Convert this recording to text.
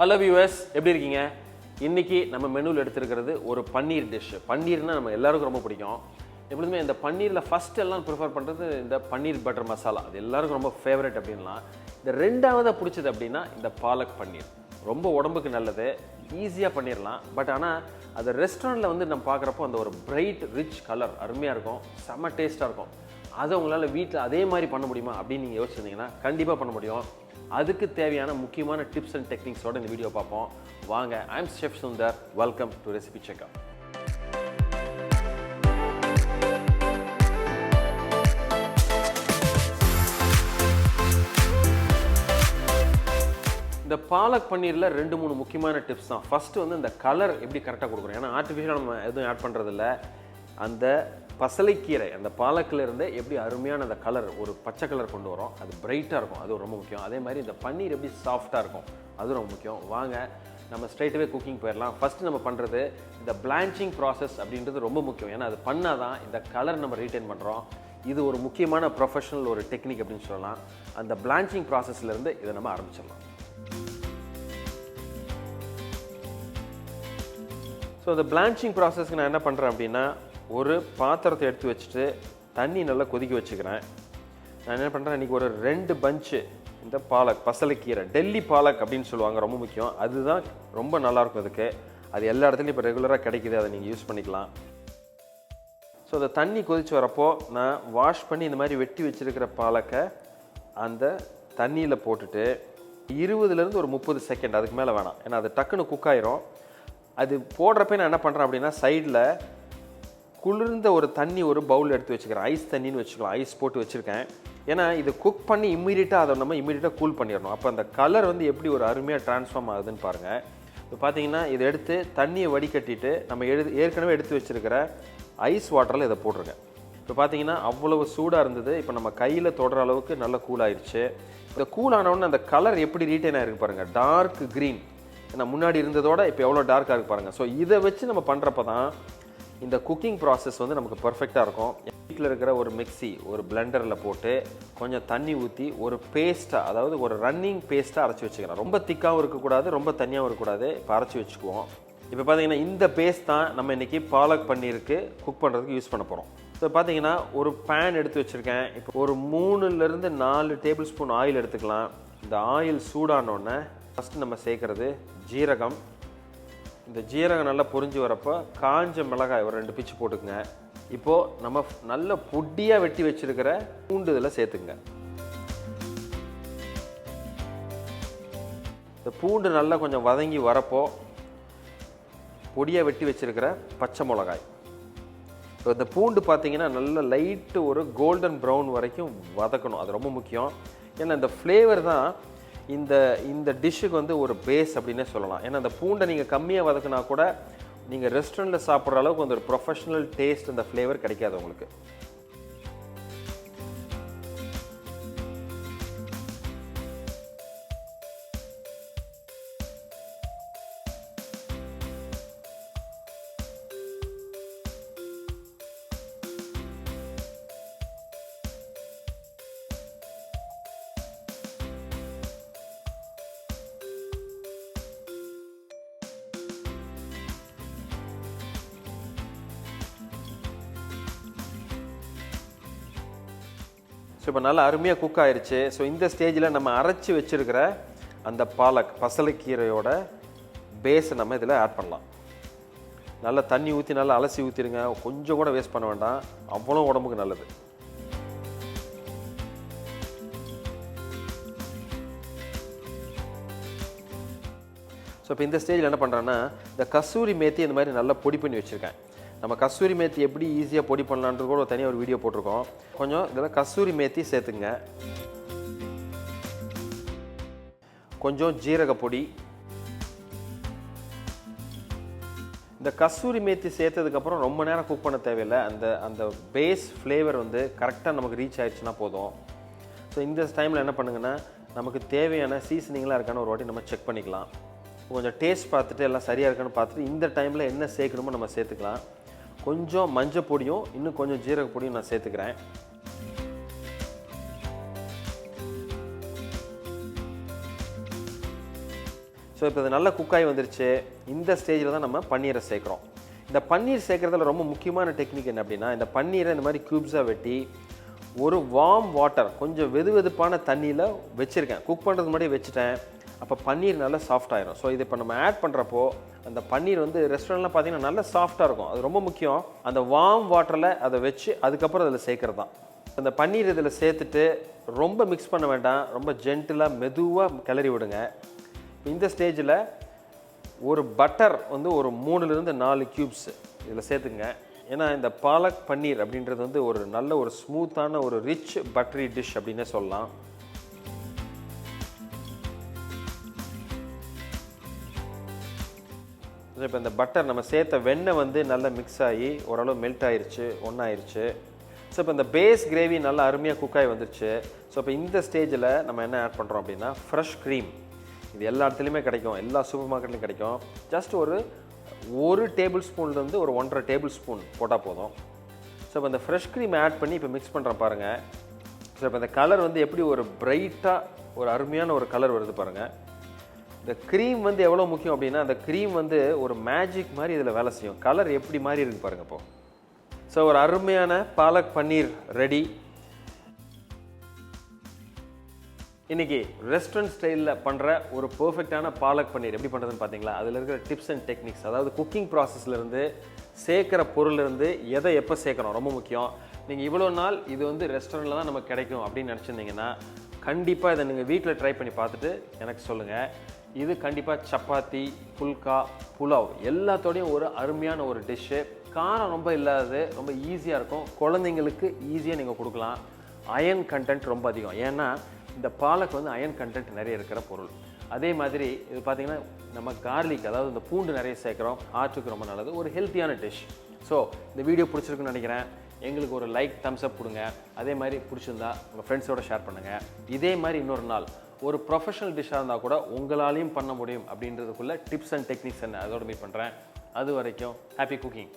Hello viewers, எப்படி இருக்கீங்க? இன்னைக்கு நம்ம மெனுவில் எடுத்துருக்கிறது ஒரு பன்னீர் டிஷ். பன்னீர்னா நம்ம எல்லாருக்கும் ரொம்ப பிடிக்கும். எப்பொழுதுமே இந்த பன்னீரில் ஃபஸ்ட் எல்லாம் ப்ரிஃபர் பண்ணுறது இந்த பன்னீர் பட்டர் மசாலா. அது எல்லாருக்கும் ரொம்ப ஃபேவரட் அப்படின்லாம். இந்த ரெண்டாவதாக பிடிச்சது அப்படின்னா இந்த பாலக் பன்னீர். ரொம்ப உடம்புக்கு நல்லது, ஈஸியாக பண்ணிடலாம். பட் ஆனால் அது ரெஸ்டாரண்ட்டில் வந்து நம்ம பார்க்குறப்போ அந்த ஒரு பிரைட் ரிச் கலர் அருமையாக இருக்கும், செம்ம டேஸ்ட்டாக இருக்கும். அதை உங்களால் வீட்டில் அதே மாதிரி பண்ண முடியுமா அப்படின்னு நீங்கள் யோசிச்சிருந்தீங்கன்னா கண்டிப்பாக பண்ண முடியும். அதுக்கு தேவையான முக்கியமான டிப்ஸ் அண்ட் டெக்னிக்ஸோட இந்த வீடியோ பார்ப்போம். வாங்க. I am chef Sundar. Welcome to recipe checker. இந்த பாலக் பன்னீரில் 2-3 முக்கியமான டிப்ஸ் தான். ஃபஸ்ட்டு வந்து இந்த கலர் எப்படி கரெக்டாக கொடுக்குறோம். ஏன்னா ஆர்டிஃபிஷியலாக நம்ம எதுவும் ஆட் பண்ணுறதில்ல. அந்த பசலைக்கீரை அந்த பாலக்கில் இருந்து எப்படி அருமையான அந்த கலர், ஒரு பச்சை கலர் கொண்டு வரோம். அது பிரைட்டாக இருக்கும், அது ரொம்ப முக்கியம். அதே மாதிரி இந்த பன்னீர் எப்படி சாஃப்டாக இருக்கும், அது ரொம்ப முக்கியம். வாங்க நம்ம ஸ்ட்ரைட்டாகவே குக்கிங் போயிடலாம். ஃபஸ்ட்டு நம்ம பண்ணுறது இந்த பிளான்ச்சிங் ப்ராசஸ் அப்படின்றது ரொம்ப முக்கியம். ஏன்னா அது பண்ணால் தான் இந்த கலர் நம்ம ரீட்டைன் பண்ணுறோம். இது ஒரு முக்கியமான ப்ரொஃபஷனல் ஒரு டெக்னிக் அப்படின்னு சொல்லலாம். அந்த பிளான்ச்சிங் ப்ராசஸ்லேருந்து இதை நம்ம ஆரம்பிச்சிடலாம். ஸோ இந்த பிளான்ச்சிங் ப்ராசஸ்க்கு நான் என்ன பண்ணுறேன் அப்படின்னா, ஒரு பாத்திரத்தை எடுத்து வச்சுட்டு தண்ணி நல்லா கொதிக்க வச்சுக்கிறேன். நான் என்ன பண்ணுறேன், இன்றைக்கி ஒரு 2 பஞ்சு இந்த பாலக், பசலைக்கீரை, டெல்லி பாலக் அப்படின்னு சொல்லுவாங்க, ரொம்ப முக்கியம். அதுதான் ரொம்ப நல்லாயிருக்கும். அதுக்கு அது எல்லா இடத்துலையும் இப்போ ரெகுலராக கிடைக்கிது, அதை நீங்கள் யூஸ் பண்ணிக்கலாம். ஸோ அந்த தண்ணி கொதித்து வரப்போ நான் வாஷ் பண்ணி இந்த மாதிரி வெட்டி வச்சுருக்கிற பாலக்கை அந்த தண்ணியில் போட்டுட்டு 20லேருந்து ஒரு 30 செகண்ட், அதுக்கு மேலே வேணாம். ஏன்னா அது டக்குன்னு குக் ஆயிரும். அது போடுறப்ப நான் என்ன பண்ணுறேன் அப்படின்னா, சைடில் குளிர்ந்த ஒரு தண்ணி, ஒரு பவுல் எடுத்து வச்சுக்கிறேன். ஐஸ் தண்ணின்னு வச்சுக்கலாம், ஐஸ் போட்டு வச்சுருக்கேன். ஏன்னா இது குக் பண்ணி இம்மீடியட்டாக அதை நம்ம இம்மீடியட்டாக கூல் பண்ணிடணும். அப்போ அந்த கலர் வந்து எப்படி ஒரு அருமையாக ட்ரான்ஸ்ஃபார்ம் ஆகுதுன்னு பாருங்கள். இப்போ பார்த்தீங்கன்னா இதை எடுத்து தண்ணியை வடிகட்டிட்டு நம்ம ஏற்கனவே எடுத்து வச்சுருக்கிற ஐஸ் வாட்டரில் இதை போட்டுருங்க. இப்போ பார்த்தீங்கன்னா அவ்வளவு சூடாக இருந்தது. இப்போ நம்ம கையில் தொடுற அளவுக்கு நல்லா கூல் ஆயிடுச்சு. இந்த கூல் ஆனவுடனே அந்த கலர் எப்படி ரீட்டைன் ஆகிருக்கு பாருங்கள், டார்க் க்ரீன். ஏன்னா முன்னாடி இருந்ததோட இப்போ எவ்வளோ டார்க்காக இருக்குது பாருங்கள். ஸோ இதை வச்சு நம்ம பண்ணுறப்ப தான் இந்த குக்கிங் ப்ராசஸ் வந்து நமக்கு பர்ஃபெக்டாக இருக்கும். வீட்டில் இருக்கிற ஒரு மிக்ஸி, ஒரு பிளெண்டரில் போட்டு கொஞ்சம் தண்ணி ஊற்றி ஒரு பேஸ்ட்டாக, அதாவது ஒரு ரன்னிங் பேஸ்ட்டாக அரைச்சி வச்சுக்கிறேன். ரொம்ப திக்காகவும் இருக்கக்கூடாது, ரொம்ப தண்ணியாகவும் இருக்கக்கூடாது. இப்போ அரைச்சி வச்சுக்குவோம். இப்போ பார்த்தீங்கன்னா இந்த பேஸ்ட் தான் நம்ம இன்றைக்கி பாலக் பன்னீருக்கு குக் பண்ணுறதுக்கு யூஸ் பண்ண போகிறோம். ஸோ பார்த்தீங்கன்னா ஒரு பேன் எடுத்து வச்சுருக்கேன். இப்போ ஒரு 3லேருந்து 4 டேபிள் ஸ்பூன் ஆயில் எடுத்துக்கலாம். இந்த ஆயில் சூடானோடனே ஃபஸ்ட்டு நம்ம சேர்க்குறது ஜீரகம். இந்த ஜீரகம் நல்லா பொரிஞ்சு வரப்போ காஞ்ச மிளகாய் ஒரு 2 பிச்சு போட்டுக்குங்க. இப்போது நம்ம நல்ல பொடியாக வெட்டி வச்சுருக்கிற பூண்டு இதில் சேர்த்துக்குங்க. இந்த பூண்டு நல்லா கொஞ்சம் வதங்கி வரப்போ பொடியாக வெட்டி வச்சுருக்கிற பச்சை மிளகாய். இப்போ இந்த பூண்டு பார்த்தீங்கன்னா நல்ல லைட்டு ஒரு கோல்டன் ப்ரௌன் வரைக்கும் வதக்கணும். அது ரொம்ப முக்கியம். ஏன்னா இந்த ஃப்ளேவர் தான் இந்த டிஷ்ஷுக்கு வந்து ஒரு பேஸ் அப்படின்னே சொல்லலாம். ஏன்னா அந்த பூண்டை நீங்கள் கம்மியாக வதக்குனா கூட நீங்கள் ரெஸ்டாரண்ட்டில் சாப்பிட்ற அளவுக்கு வந்து ஒரு ப்ரொஃபஷ்னல் டேஸ்ட், அந்த ஃப்ளேவர் கிடைக்காது உங்களுக்கு. ஸோ இப்போ நல்லா அருமையாக குக் ஆயிடுச்சு. ஸோ இந்த ஸ்டேஜில் நம்ம அரைச்சி வச்சுருக்கிற அந்த பாலக், பசலைக்கீரையோட பேஸை நம்ம இதில் ஆட் பண்ணலாம். நல்லா தண்ணி ஊற்றி நல்லா அலசி ஊற்றிடுங்க. கொஞ்சம் கூட வேஸ்ட் பண்ண வேண்டாம், அவ்வளோ உடம்புக்கு நல்லது. ஸோ இப்போ இந்த ஸ்டேஜில் என்ன பண்ணுறேன்னா, இந்த கஸ்தூரி மேத்தி இந்த மாதிரி நல்லா பொடி பண்ணி வச்சுருக்கேன். நம்ம கஸ்தூரி மேத்தி எப்படி ஈஸியாக பொடி பண்ணலான்றது கூட தனியாக ஒரு வீடியோ போட்டிருக்கோம். கொஞ்சம் இதில் கஸ்தூரி மேத்தி சேர்த்துங்க. கொஞ்சம் ஜீரக பொடி. இந்த கஸ்தூரி மேத்தி சேர்த்ததுக்கப்புறம் ரொம்ப நேரம் குக் பண்ண தேவையில்லை. அந்த பேஸ் ஃப்ளேவர் வந்து கரெக்டாக நமக்கு ரீச் ஆயிடுச்சுன்னா போதும். ஸோ இந்த டைமில் என்ன பண்ணுங்கன்னா, நமக்கு தேவையான சீசனிங்லாம் இருக்கான்னு ஒரு வாட்டி நம்ம செக் பண்ணிக்கலாம். கொஞ்சம் டேஸ்ட் பார்த்துட்டு எல்லாம் சரியாக இருக்கான்னு பார்த்துட்டு இந்த டைமில் என்ன சேர்க்கணுமோ நம்ம சேர்த்துக்கலாம். கொஞ்சம் மஞ்சள் பொடியும் இன்னும் கொஞ்சம் ஜீரக பொடியும் நான் சேர்த்துக்கிறேன். ஸோ இப்போ இது நல்லா குக்காகி வந்துருச்சு. இந்த ஸ்டேஜில் தான் நம்ம பன்னீரை சேர்க்குறோம். இந்த பன்னீர் சேர்க்குறதுல ரொம்ப முக்கியமான டெக்னிக் என்ன அப்படின்னா, இந்த பன்னீரை இந்த மாதிரி க்யூப்ஸாக வெட்டி ஒரு வார்ம் வாட்டர் கொஞ்சம் வெதுவெதுப்பான தண்ணியில் வச்சுருக்கேன். குக் பண்ணுறது முன்னாடி வச்சுட்டேன். அப்போ பன்னீர் நல்லா சாஃப்ட் ஆயிரும். ஸோ இது இப்போ நம்ம ஆட் பண்ணுறப்போ அந்த பன்னீர் வந்து ரெஸ்டாரண்ட்லாம் பார்த்தீங்கன்னா நல்லா சாஃப்டாக இருக்கும். அது ரொம்ப முக்கியம். அந்த வார்ம் வாட்டரில் அதை வச்சு அதுக்கப்புறம் அதில் சேர்க்குறது தான். அந்த பன்னீர் இதில் சேர்த்துட்டு ரொம்ப மிக்ஸ் பண்ண வேண்டாம். ரொம்ப ஜென்டிலாக மெதுவாக கிளறி விடுங்க. இந்த ஸ்டேஜில் ஒரு பட்டர் வந்து ஒரு 3லிருந்து 4 க்யூப்ஸ் இதில் சேர்த்துங்க. ஏன்னா இந்த பாலக் பன்னீர் அப்படின்றது வந்து ஒரு நல்ல ஒரு ஸ்மூத்தான ஒரு ரிச் பட்டரி டிஷ் அப்படின்னே சொல்லலாம். இப்போ இந்த பட்டர் நம்ம சேர்த்த வெண்ணெய் வந்து நல்லா மிக்ஸ் ஆகி ஓரளவு மெல்ட் ஆயிடுச்சு, ஒன்றாயிருச்சு. ஸோ இப்போ இந்த பேஸ் கிரேவி நல்லா அருமையாக குக் ஆகி வந்துருச்சு. ஸோ இப்போ இந்த ஸ்டேஜில் நம்ம என்ன ஆட் பண்ணுறோம் அப்படின்னா ஃப்ரெஷ் க்ரீம். இது எல்லா இடத்துலையுமே கிடைக்கும், எல்லா சூப்பர் மார்க்கெட்லையும் கிடைக்கும். ஜஸ்ட் ஒரு டேபிள் ஸ்பூன்லேருந்து ஒரு 1.5 டேபிள் ஸ்பூன் போட்டால் போதும். ஸோ இப்போ இந்த ஃப்ரெஷ் க்ரீம் ஆட் பண்ணி இப்போ மிக்ஸ் பண்ணுறேன் பாருங்கள். ஸோ இப்போ இந்த கலர் வந்து எப்படி ஒரு பிரைட்டாக ஒரு அருமையான ஒரு கலர் வருது பாருங்கள். இந்த க்ரீம் வந்து எவ்வளோ முக்கியம் அப்படின்னா, அந்த க்ரீம் வந்து ஒரு மேஜிக் மாதிரி இதில் வேலை செய்யும். கலர் எப்படி மாதிரி இருக்குது பாருங்கள் இப்போ. ஸோ ஒரு அருமையான பாலக் பன்னீர் ரெடி. இன்றைக்கி ரெஸ்டாரண்ட் ஸ்டைலில் பண்ணுற ஒரு பர்ஃபெக்டான பாலக் பன்னீர் எப்படி பண்ணுறதுன்னு பார்த்தீங்களா? அதில் இருக்கிற டிப்ஸ் அண்ட் டெக்னிக்ஸ், அதாவது குக்கிங் ப்ராசஸ்லேருந்து சேர்க்குற பொருள்லேருந்து எதை எப்போ சேர்க்கணும் ரொம்ப முக்கியம். நீங்கள் இவ்வளோ நாள் இது வந்து ரெஸ்டாரண்ட்டில் தான் நமக்கு கிடைக்கும் அப்படின்னு நினச்சிருந்தீங்கன்னா கண்டிப்பாக இதை நீங்கள் வீட்டில் ட்ரை பண்ணி பார்த்துட்டு எனக்கு சொல்லுங்கள். இது கண்டிப்பாக சப்பாத்தி, புல்கா, புலாவ் எல்லாத்தோடையும் ஒரு அருமையான ஒரு டிஷ்ஷு. காரம் ரொம்ப இல்லாதது, ரொம்ப ஈஸியாக இருக்கும். குழந்தைங்களுக்கு ஈஸியாக நீங்கள் கொடுக்கலாம். அயன் கண்டென்ட் ரொம்ப அதிகம். ஏன்னா இந்த பாலக் வந்து அயன் கண்டென்ட் நிறைய இருக்கிற பொருள். அதே மாதிரி இது பார்த்திங்கன்னா நம்ம கார்லிக், அதாவது இந்த பூண்டு நிறைய சேர்க்குறோம். ஹார்ட்டுக்கு ரொம்ப நல்லது. ஒரு ஹெல்த்தியான டிஷ். ஸோ இந்த வீடியோ பிடிச்சிருக்குன்னு நினைக்கிறேன். எங்களுக்கு ஒரு லைக், தம்ஸ் அப் கொடுங்க. அதே மாதிரி பிடிச்சிருந்தா உங்கள் ஃப்ரெண்ட்ஸோட ஷேர் பண்ணுங்கள். இதே மாதிரி இன்னொரு நாள் ஒரு ப்ரொஃபஷனல் டிஷ்ஷாக இருந்தால் கூட உங்களாலையும் பண்ண முடியும் அப்படின்றதுக்குள்ள டிப்ஸ் அண்ட் டெக்னிக்ஸ் என்ன அதோட மீட் பண்ணுறேன். அது வரைக்கும் ஹாப்பி குக்கிங்.